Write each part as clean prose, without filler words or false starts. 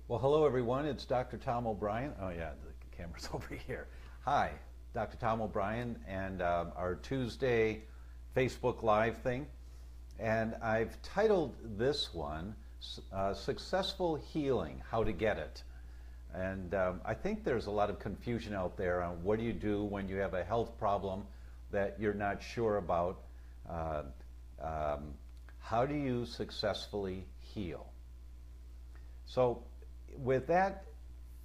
Well, hello everyone. It's Dr. Tom O'Brien. Oh yeah, the camera's over here. Hi, Dr. Tom O'Brien and our Tuesday Facebook Live thing. And I've titled this one, Successful Healing, How to Get It. And I think there's a lot of confusion out there on what do you do when you have a health problem that you're not sure about. How do you successfully heal? So with that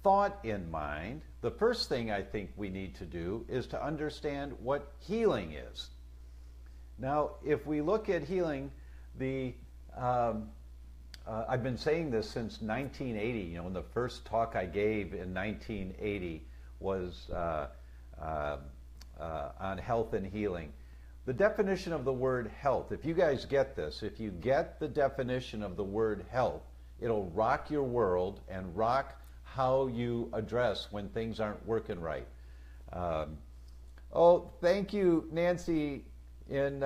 thought in mind, the first thing I think we need to do is to understand what healing is. Now, if we look at healing, I've been saying this since 1980. You know, when the first talk I gave in 1980 was on health and healing. The definition of the word health, if you guys get this, if you get the definition of the word health, it'll rock your world and rock how you address when things aren't working right. Oh, thank you, Nancy in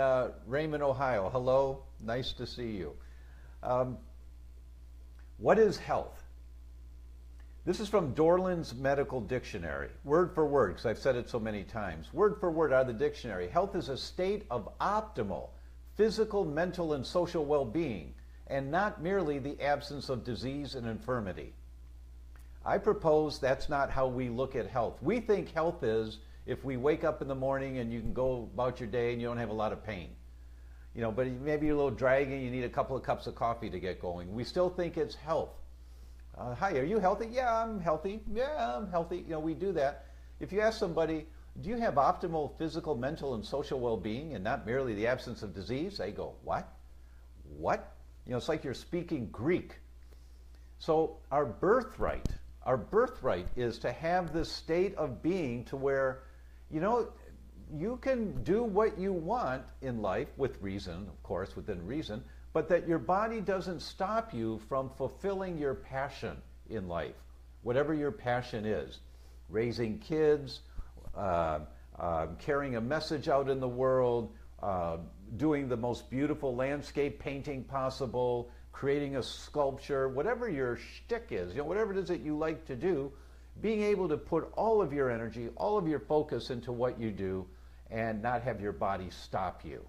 Raymond, Ohio. Hello, nice to see you. What is health? This is from Dorland's Medical Dictionary, word for word, because I've said it so many times. Word for word out of the dictionary. Health is a state of optimal physical, mental, and social well-being, and not merely the absence of disease and infirmity. I propose that's not how we look at health. We think health is if we wake up in the morning and you can go about your day and you don't have a lot of pain. You know, but maybe you're a little dragging, you need a couple of cups of coffee to get going. We still think it's health. Hi, are you healthy? Yeah, I'm healthy. Yeah, I'm healthy. You know, we do that. If you ask somebody, do you have optimal physical, mental, and social well-being and not merely the absence of disease? They go, what? What? You know, it's like you're speaking Greek. So our birthright is to have this state of being to where, you know, you can do what you want in life with reason, of course, within reason, but that your body doesn't stop you from fulfilling your passion in life, whatever your passion is. Raising kids, carrying a message out in the world, doing the most beautiful landscape painting possible, creating a sculpture, whatever your shtick is, you know, whatever it is that you like to do, being able to put all of your energy, all of your focus into what you do and not have your body stop you.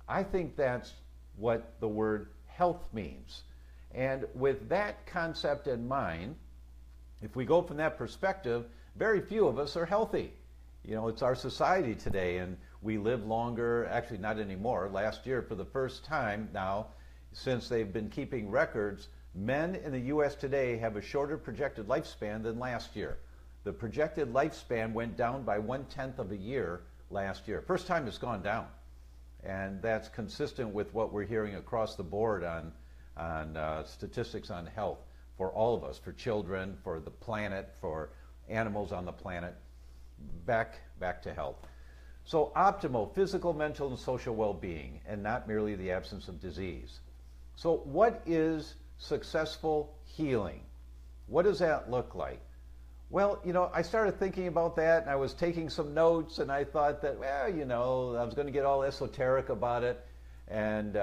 I think that's what the word health means. And with that concept in mind, if we go from that perspective, very few of us are healthy. You know, it's our society today, and we live longer, actually not anymore. Last year, for the first time now, since they've been keeping records, men in the U.S. today have a shorter projected lifespan than last year. The projected lifespan went down by 1/10 of a year last year. First time it's gone down. And that's consistent with what we're hearing across the board on statistics on health for all of us, for children, for the planet, for animals on the planet. Back to health. So optimal physical, mental, and social well-being, and not merely the absence of disease. So what is successful healing? What does that look like? Well, you know, I started thinking about that, and I was taking some notes, and I thought that, well, you know, I was going to get all esoteric about it, and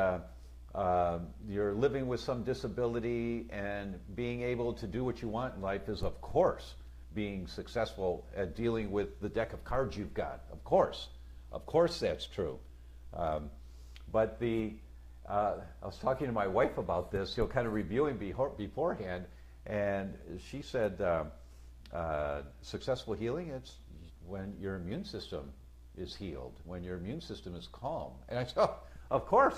you're living with some disability, and being able to do what you want in life is, of course, being successful at dealing with the deck of cards you've got. Of course that's true. But I was talking to my wife about this, you know, kind of reviewing beforehand, and she said, successful healing, it's when your immune system is healed, when your immune system is calm. And I said, oh, of course.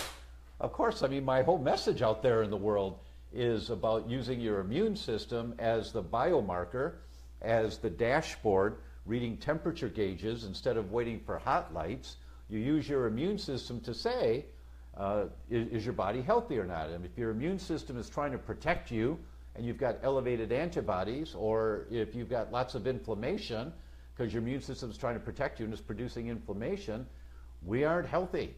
I mean, my whole message out there in the world is about using your immune system as the biomarker, as the dashboard, reading temperature gauges instead of waiting for hot lights. You use your immune system to say, is your body healthy or not? And if your immune system is trying to protect you, and you've got elevated antibodies, or if you've got lots of inflammation because your immune system is trying to protect you and is producing inflammation, we aren't healthy.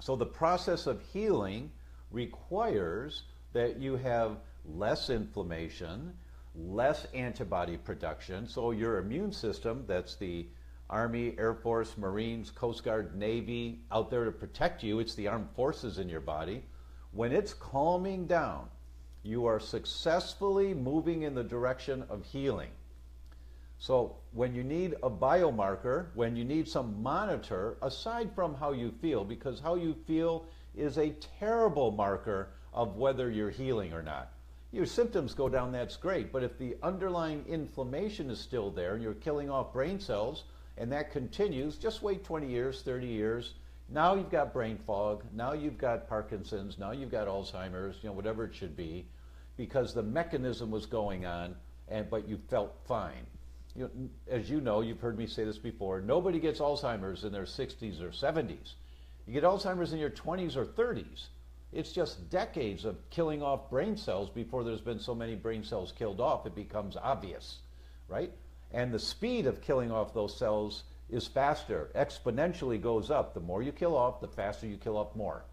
So the process of healing requires that you have less inflammation, less antibody production, so your immune system, that's the Army, Air Force, Marines, Coast Guard, Navy, out there to protect you, it's the armed forces in your body, when it's calming down, you are successfully moving in the direction of healing. So when you need a biomarker, when you need some monitor, aside from how you feel, because how you feel is a terrible marker of whether you're healing or not. Your symptoms go down, that's great, but if the underlying inflammation is still there and you're killing off brain cells and that continues, just wait 20 years, 30 years. Now you've got brain fog, now you've got Parkinson's, now you've got Alzheimer's, whatever it should be, because the mechanism was going on, but you felt fine. As you know, you've heard me say this before, nobody gets Alzheimer's in their 60s or 70s. You get Alzheimer's in your 20s or 30s. It's just decades of killing off brain cells before there's been so many brain cells killed off, it becomes obvious, right? And the speed of killing off those cells is faster, exponentially goes up. The more you kill off, the faster you kill off more.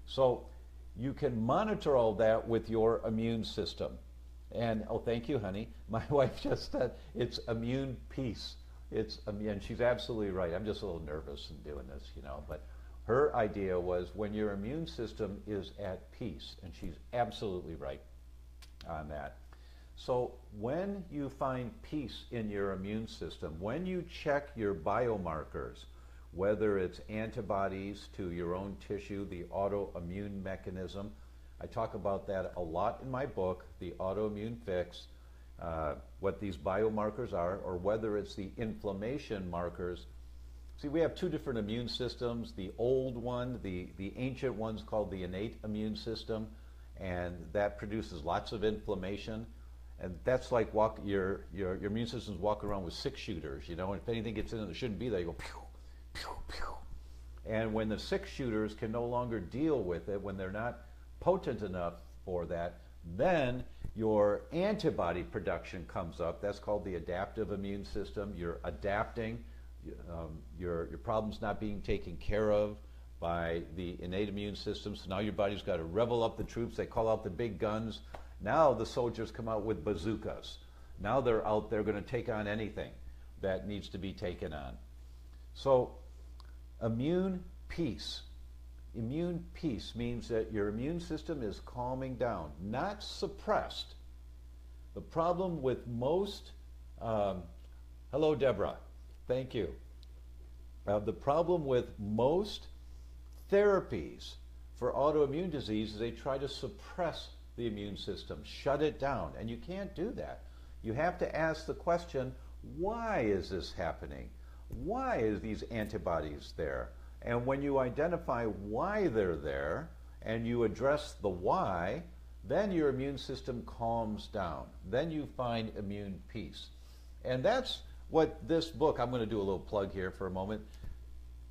So you can monitor all that with your immune system. And, oh, thank you, honey. My wife just said it's immune peace. And she's absolutely right. I'm just a little nervous in doing this, but her idea was when your immune system is at peace, and she's absolutely right on that. So when you find peace in your immune system, when you check your biomarkers, whether it's antibodies to your own tissue, the autoimmune mechanism, I talk about that a lot in my book, The Autoimmune Fix, what these biomarkers are, or whether it's the inflammation markers. See, we have two different immune systems. The old one, the ancient one's called the innate immune system, and that produces lots of inflammation. And that's like your immune system's walking around with 6-shooters, and if anything gets in that shouldn't be there, you go pew, pew, pew. And when the 6-shooters can no longer deal with it, when they're not potent enough for that, then your antibody production comes up. That's called the adaptive immune system. You're adapting. Your problem's not being taken care of by the innate immune system, so now your body's got to revel up the troops. They call out the big guns. Now the soldiers come out with bazookas. Now they're out there going to take on anything that needs to be taken on. So immune peace. Immune peace means that your immune system is calming down, not suppressed. The problem with most, hello Deborah, thank you. The problem with most therapies for autoimmune disease is they try to suppress the immune system, shut it down, and you can't do that. You have to ask the question, why is this happening? Why is these antibodies there? And when you identify why they're there and you address the why, then your immune system calms down. Then you find immune peace. And that's what this book, I'm going to do a little plug here for a moment.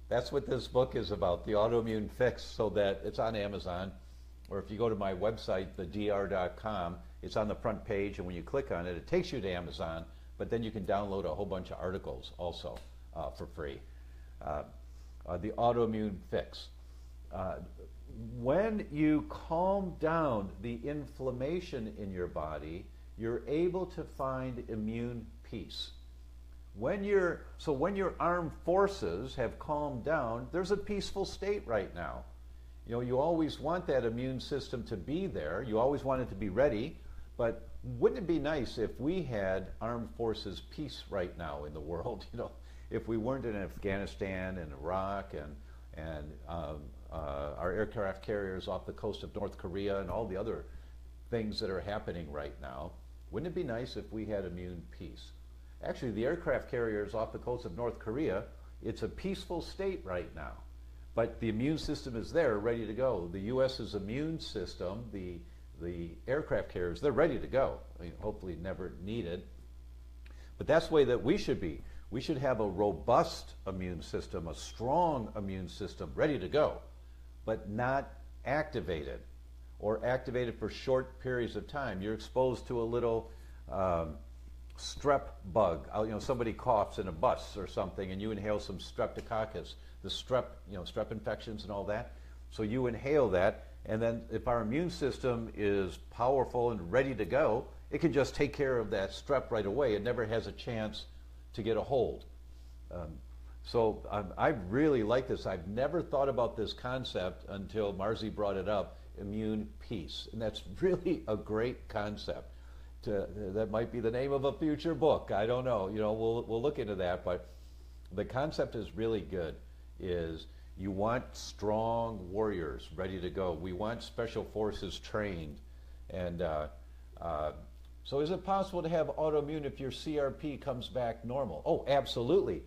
That's what this book is about, the Autoimmune Fix, so that it's on Amazon. Or if you go to my website, theDr.com, it's on the front page, and when you click on it, it takes you to Amazon, but then you can download a whole bunch of articles also for free. The Autoimmune Fix. When you calm down the inflammation in your body, you're able to find immune peace. When your armed forces have calmed down, there's a peaceful state right now. You always want that immune system to be there. You always want it to be ready. But wouldn't it be nice if we had armed forces peace right now in the world? If we weren't in Afghanistan and Iraq and our aircraft carriers off the coast of North Korea and all the other things that are happening right now, wouldn't it be nice if we had immune peace? Actually, the aircraft carriers off the coast of North Korea, it's a peaceful state right now. But the immune system is there, ready to go. The U.S.'s immune system, the aircraft carriers, they're ready to go. Hopefully never needed. But that's the way that we should be. We should have a robust immune system, a strong immune system, ready to go, but not activated, or activated for short periods of time. You're exposed to a little strep bug. Somebody coughs in a bus or something, and you inhale some streptococcus, the strep infections and all that. So you inhale that, and then if our immune system is powerful and ready to go, it can just take care of that strep right away. It never has a chance to get a hold. I really like this. I've never thought about this concept until Marzi brought it up, autoimmune peace. And that's really a great concept. That might be the name of a future book. I don't know. You know, we'll look into that. But the concept is really good. Is you want strong warriors ready to go. We want special forces trained. And so is it possible to have autoimmune if your CRP comes back normal? Oh, absolutely.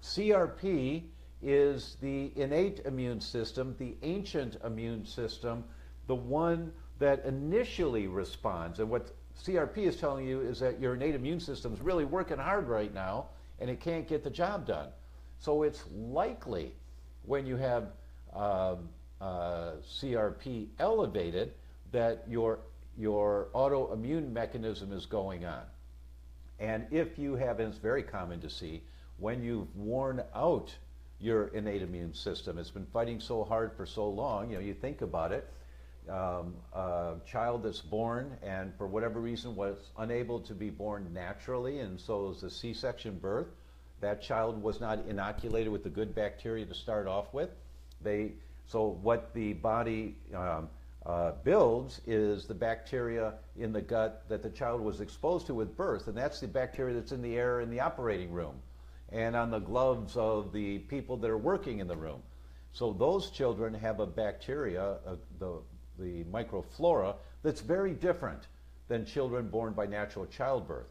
CRP is the innate immune system, the ancient immune system, the one that initially responds. And what CRP is telling you is that your innate immune system is really working hard right now and it can't get the job done. So it's likely when you have CRP elevated that your autoimmune mechanism is going on. And if you have, and it's very common to see, when you've worn out your innate immune system, it's been fighting so hard for so long, you know, you think about it, a child that's born and for whatever reason was unable to be born naturally, and so it was a C-section birth, that child was not inoculated with the good bacteria to start off with. So what the body builds is the bacteria in the gut that the child was exposed to with birth, and that's the bacteria that's in the air in the operating room and on the gloves of the people that are working in the room. So those children have a bacteria, the microflora, that's very different than children born by natural childbirth.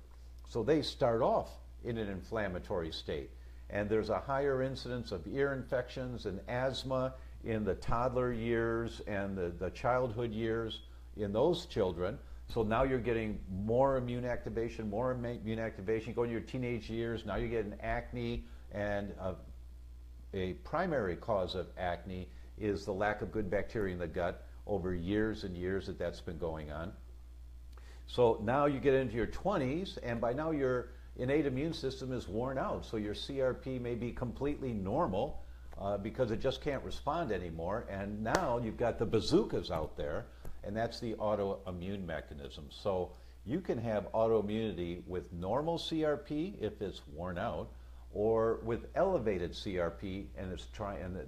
So they start off in an inflammatory state. And there's a higher incidence of ear infections and asthma in the toddler years and the childhood years in those children. So now you're getting more immune activation, going to your teenage years, now you're getting acne, and a primary cause of acne is the lack of good bacteria in the gut over years and years that's been going on. So now you get into your 20s, and by now your innate immune system is worn out, so your CRP may be completely normal because it just can't respond anymore, and now you've got the bazookas out there, and that's the autoimmune mechanism. So you can have autoimmunity with normal CRP if it's worn out, or with elevated CRP and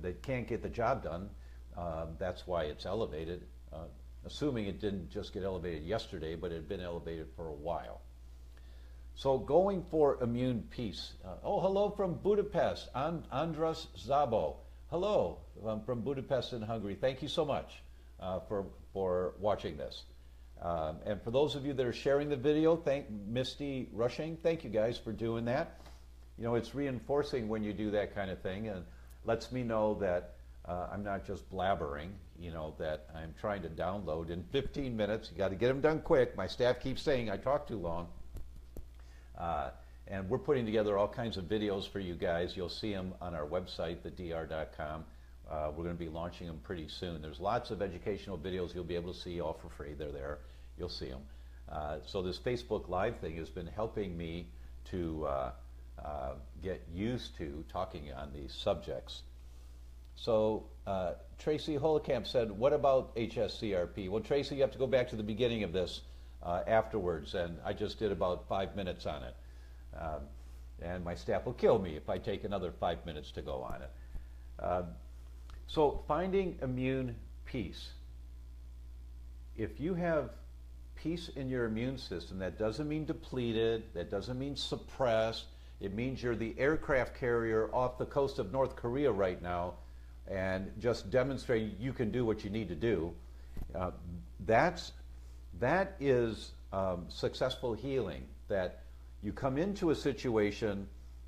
they can't get the job done. That's why it's elevated, assuming it didn't just get elevated yesterday, but it had been elevated for a while. So going for immune peace. Oh, hello from Budapest, Andras Zabo. Hello from Budapest in Hungary. Thank you so much for watching this. And for those of you that are sharing the video, thank Misty Rushing. Thank you guys for doing that. You know, it's reinforcing when you do that kind of thing, and lets me know that I'm not just blabbering, you know, that I'm trying to download in 15 minutes. You got to get them done quick. My staff keeps saying I talk too long. And we're putting together all kinds of videos for you guys. You'll see them on our website, theDr.com. We're going to be launching them pretty soon. There's lots of educational videos you'll be able to see all for free. They're there. You'll see them. So this Facebook Live thing has been helping me to get used to talking on these subjects. So Tracy Holekamp said, what about HSCRP? Well, Tracy, you have to go back to the beginning of this afterwards, and I just did about 5 minutes on it. And my staff will kill me if I take another 5 minutes to go on it. So finding immune peace. If you have peace in your immune system, that doesn't mean depleted, that doesn't mean suppressed. It means you're the aircraft carrier off the coast of North Korea right now and just demonstrating you can do what you need to do. That is successful healing, that you come into a situation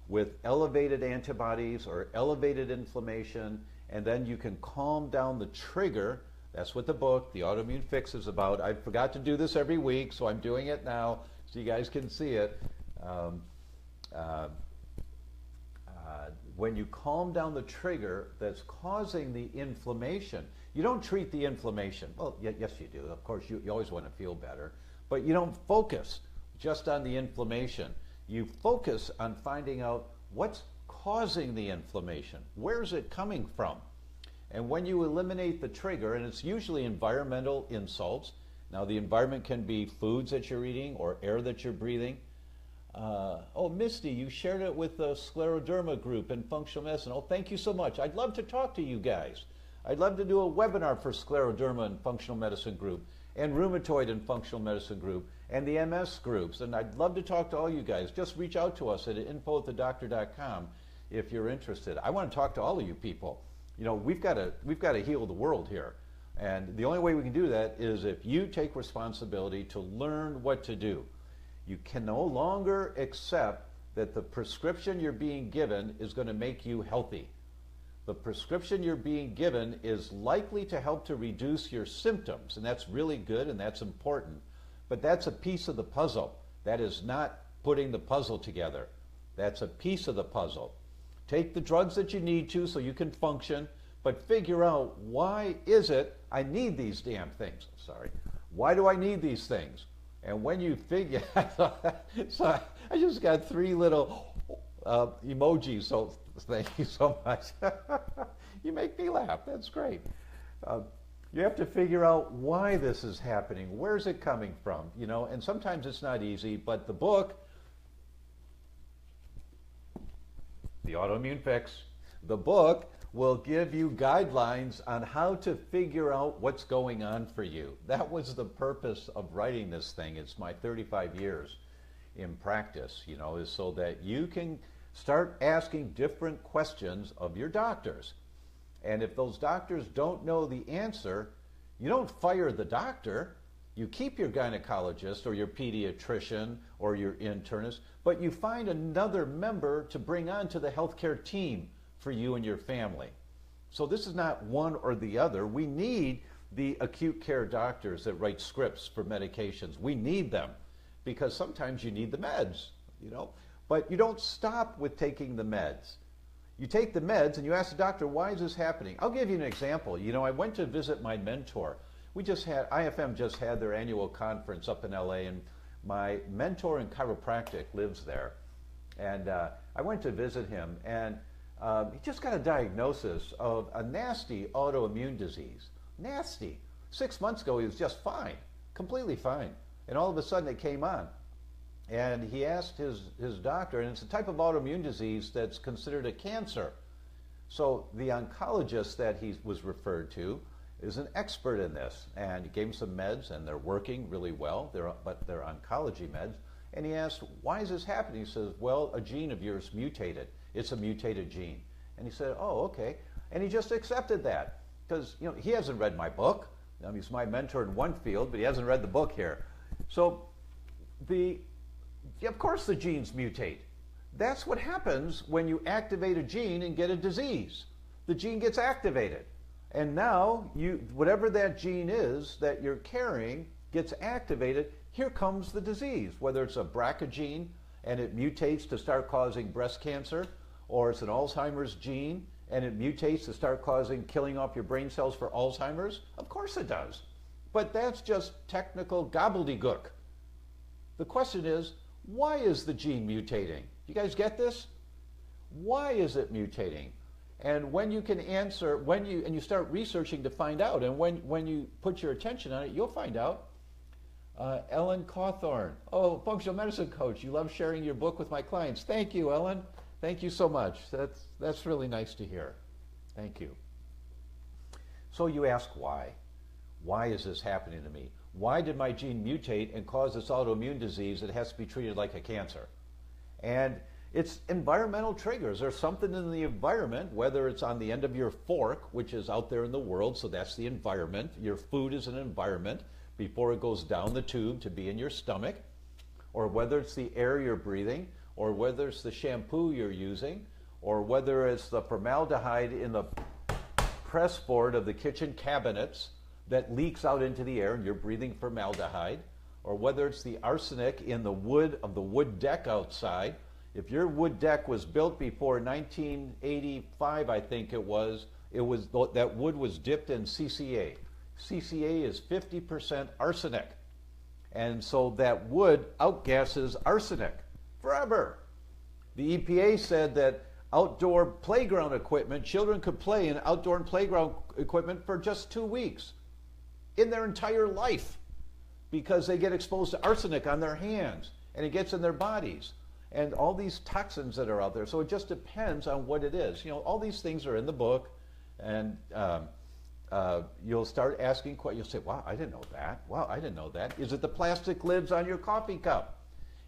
with elevated antibodies or elevated inflammation, and then you can calm down the trigger. That's what the book, The Autoimmune Fix, is about. I forgot to do this every week, so I'm doing it now so you guys can see it. When you calm down the trigger that's causing the inflammation, you don't treat the inflammation. Well, yes you do. Of course, you always want to feel better, but you don't focus just on the inflammation. You focus on finding out what's causing the inflammation. Where's it coming from? And when you eliminate the trigger, and it's usually environmental insults. Now, the environment can be foods that you're eating or air that you're breathing. Oh, Misty, you shared it with the scleroderma group in functional medicine. Oh, thank you so much. I'd love to talk to you guys. I'd love to do a webinar for scleroderma and functional medicine group, and rheumatoid and functional medicine group, and the MS groups. And I'd love to talk to all you guys. Just reach out to us at info@theDr.com if you're interested. I want to talk to all of you people. You know, we've got to heal the world here. And the only way we can do that is if you take responsibility to learn what to do. You can no longer accept that the prescription you're being given is going to make you healthy. The prescription you're being given is likely to help to reduce your symptoms, and that's really good and that's important. But that's a piece of the puzzle. That is not putting the puzzle together. That's a piece of the puzzle. Take the drugs that you need to so you can function, but figure out, why is it I need these damn things? Sorry. Why do I need these things? And when you figure, so I just got 3 little emojis, so thank you so much. You make me laugh. That's great. You have to figure out why this is happening. Where's it coming from? You know, and sometimes it's not easy, but the book, The Autoimmune Fix, the book will give you guidelines on how to figure out what's going on for you. That was the purpose of writing this thing. It's my 35 years in practice, you know, is so that you can start asking different questions of your doctors. And if those doctors don't know the answer, you don't fire the doctor. You keep your gynecologist or your pediatrician or your internist, but you find another member to bring onto the healthcare team for you and your family. So this is not one or the other. We need the acute care doctors that write scripts for medications. We need them because sometimes you need the meds, you know. But you don't stop with taking the meds. You take the meds and you ask the doctor, why is this happening? I'll give you an example. You know, I went to visit my mentor. IFM just had their annual conference up in LA, and my mentor in chiropractic lives there. And I went to visit him, and he just got a diagnosis of a nasty autoimmune disease. Nasty. 6 months ago, he was just fine, completely fine. And all of a sudden it came on. And he asked his doctor, and it's a type of autoimmune disease that's considered a cancer. So the oncologist that he was referred to is an expert in this, and he gave him some meds, and they're working really well, but they're oncology meds. And he asked, why is this happening? He says, well, a gene of yours mutated. It's a mutated gene. And he said, oh, okay. And he just accepted that because, you know, he hasn't read my book. I mean, he's my mentor in one field, but he hasn't read the book here. So of course the genes mutate. That's what happens when you activate a gene and get a disease. The gene gets activated. And now, whatever that gene is that you're carrying gets activated, here comes the disease. Whether it's a BRCA gene and it mutates to start causing breast cancer, or it's an Alzheimer's gene and it mutates to start killing off your brain cells for Alzheimer's, of course it does. But that's just technical gobbledygook. The question is, why is the gene mutating? You guys get this? Why is it mutating? And when you can answer, and you start researching to find out, and when you put your attention on it, you'll find out. Ellen Cawthorn, oh, functional medicine coach, you love sharing your book with my clients. Thank you, Ellen. Thank you so much. That's really nice to hear. Thank you. So you ask why. Why is this happening to me? Why did my gene mutate and cause this autoimmune disease that has to be treated like a cancer? And it's environmental triggers. There's something in the environment, whether it's on the end of your fork, which is out there in the world, so that's the environment. Your food is an environment before it goes down the tube to be in your stomach, or whether it's the air you're breathing, or whether it's the shampoo you're using, or whether it's the formaldehyde in the press board of the kitchen cabinets that leaks out into the air and you're breathing formaldehyde, or whether it's the arsenic in the wood of the wood deck outside. If your wood deck was built before 1985, I think it was that wood was dipped in CCA. CCA is 50% arsenic. And so that wood outgasses arsenic forever. The EPA said that outdoor playground equipment, children could play in outdoor and playground equipment for just 2 weeks in their entire life because they get exposed to arsenic on their hands and it gets in their bodies and all these toxins that are out there. So it just depends on what it is. You know, all these things are in the book, and you'll start asking questions. You'll say, wow, I didn't know that. Wow, I didn't know that. Is it the plastic lids on your coffee cup?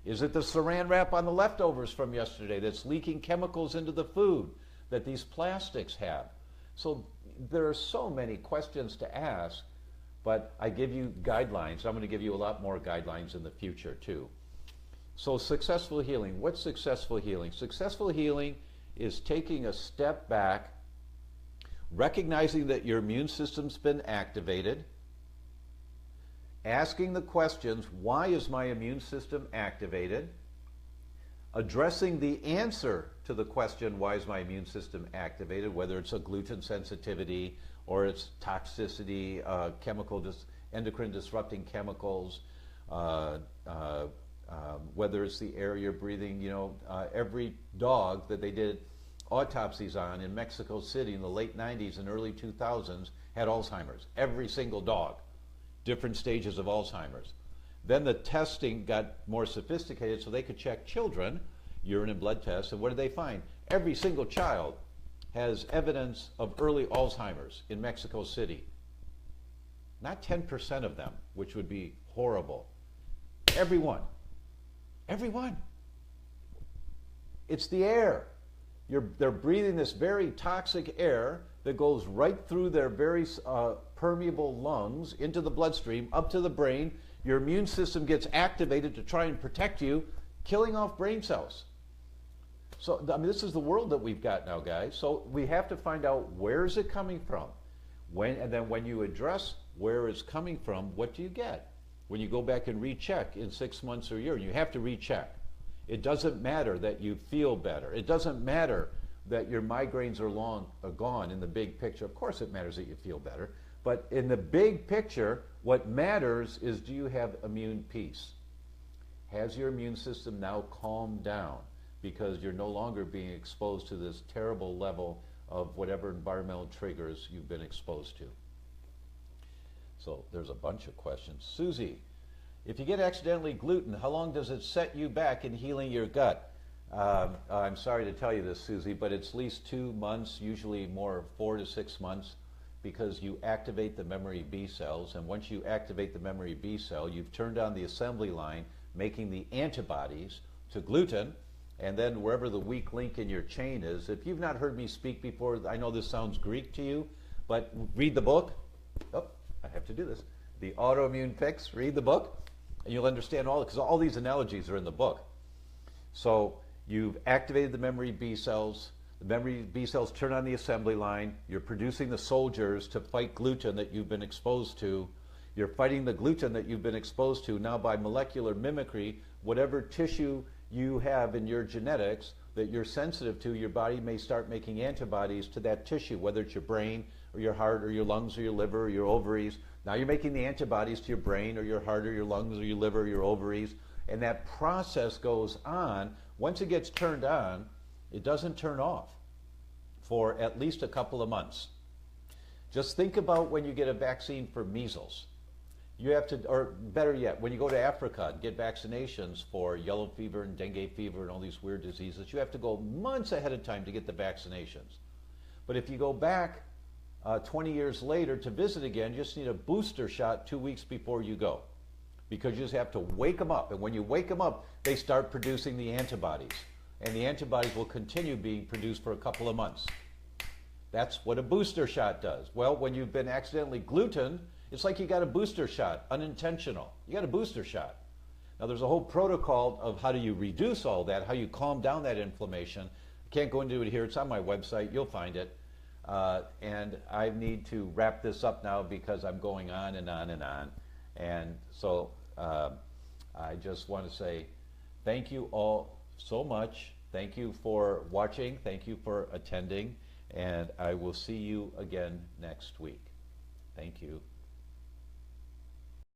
Is it the saran wrap on the leftovers from yesterday that's leaking chemicals into the food that these plastics have? So there are so many questions to ask, but I give you guidelines. I'm going to give you a lot more guidelines in the future too. So successful healing. What's successful healing? Successful healing is taking a step back, recognizing that your immune system's been activated, asking the questions, why is my immune system activated? Addressing the answer to the question, why is my immune system activated, whether it's a gluten sensitivity or it's toxicity, endocrine disrupting chemicals, whether it's the air you're breathing. Every dog that they did autopsies on in Mexico City in the late 90s and early 2000s had Alzheimer's. Every single dog, different stages of Alzheimer's. Then the testing got more sophisticated so they could check children, urine and blood tests, and what did they find? Every single child has evidence of early Alzheimer's in Mexico City. Not 10% of them, which would be horrible. Everyone. Everyone. It's the air. They're breathing this very toxic air that goes right through their very permeable lungs into the bloodstream, up to the brain. Your immune system gets activated to try and protect you, killing off brain cells. So, I mean, this is the world that we've got now, guys. So we have to find out, where is it coming from? And then when you address where it's coming from, what do you get? When you go back and recheck in 6 months or a year, you have to recheck. It doesn't matter that you feel better. It doesn't matter that your migraines are gone in the big picture. Of course it matters that you feel better. But in the big picture, what matters is, do you have immune peace? Has your immune system now calmed down because you're no longer being exposed to this terrible level of whatever environmental triggers you've been exposed to? So there's a bunch of questions. Susie, if you get accidentally gluten, how long does it set you back in healing your gut? I'm sorry to tell you this, Susie, but it's at least 2 months, usually more 4 to 6 months, because you activate the memory B cells, and once you activate the memory B cell, you've turned on the assembly line, making the antibodies to gluten, and then wherever the weak link in your chain is. If you've not heard me speak before, I know this sounds Greek to you, but read the book. Oh, I have to do this. The Autoimmune Fix, read the book, and you'll understand all, because all these analogies are in the book. So you've activated the memory B cells. The memory B cells turn on the assembly line. You're producing the soldiers to fight gluten that you've been exposed to. You're fighting the gluten that you've been exposed to now by molecular mimicry. Whatever tissue you have in your genetics that you're sensitive to, your body may start making antibodies to that tissue, whether it's your brain or your heart or your lungs or your liver or your ovaries. Now you're making the antibodies to your brain or your heart or your lungs or your liver or your ovaries. And that process goes on. Once it gets turned on, it doesn't turn off for at least a couple of months. Just think about when you get a vaccine for measles. You have to, or better yet, when you go to Africa and get vaccinations for yellow fever and dengue fever and all these weird diseases, you have to go months ahead of time to get the vaccinations. But if you go back 20 years later to visit again, you just need a booster shot 2 weeks before you go, because you just have to wake them up. And when you wake them up, they start producing the antibodies. And the antibodies will continue being produced for a couple of months. That's what a booster shot does. Well, when you've been accidentally gluten, it's like you got a booster shot, unintentional. You got a booster shot. Now there's a whole protocol of how do you reduce all that, how you calm down that inflammation. I can't go into it here. It's on my website. You'll find it. And I need to wrap this up now because I'm going on and on and on. And so I just want to say thank you all so much. Thank you for watching. Thank you for attending. And I will see you again next week. Thank you.